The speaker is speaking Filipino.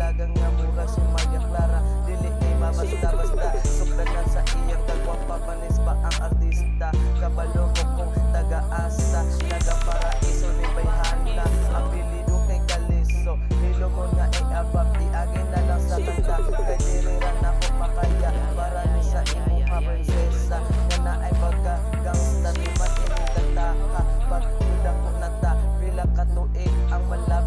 dalagang nga mura si Maria Clara. Dili kay mabasta-basta, suklanan sa iyang kagwapa, panis pa ang artista. Kabalo mo kung taga-asa, taga-paraiso ni Bayhana. Ang bilido kay Kaliso, nilo mo nga ay abab, diagay na lang sa kanta. Kay diriran ako makaya, para ni sa imo nga prinsesa. Nga na ay pagka-gangsta, di man ining kanta. Pag-uda ko nata, pila katuig ang malapit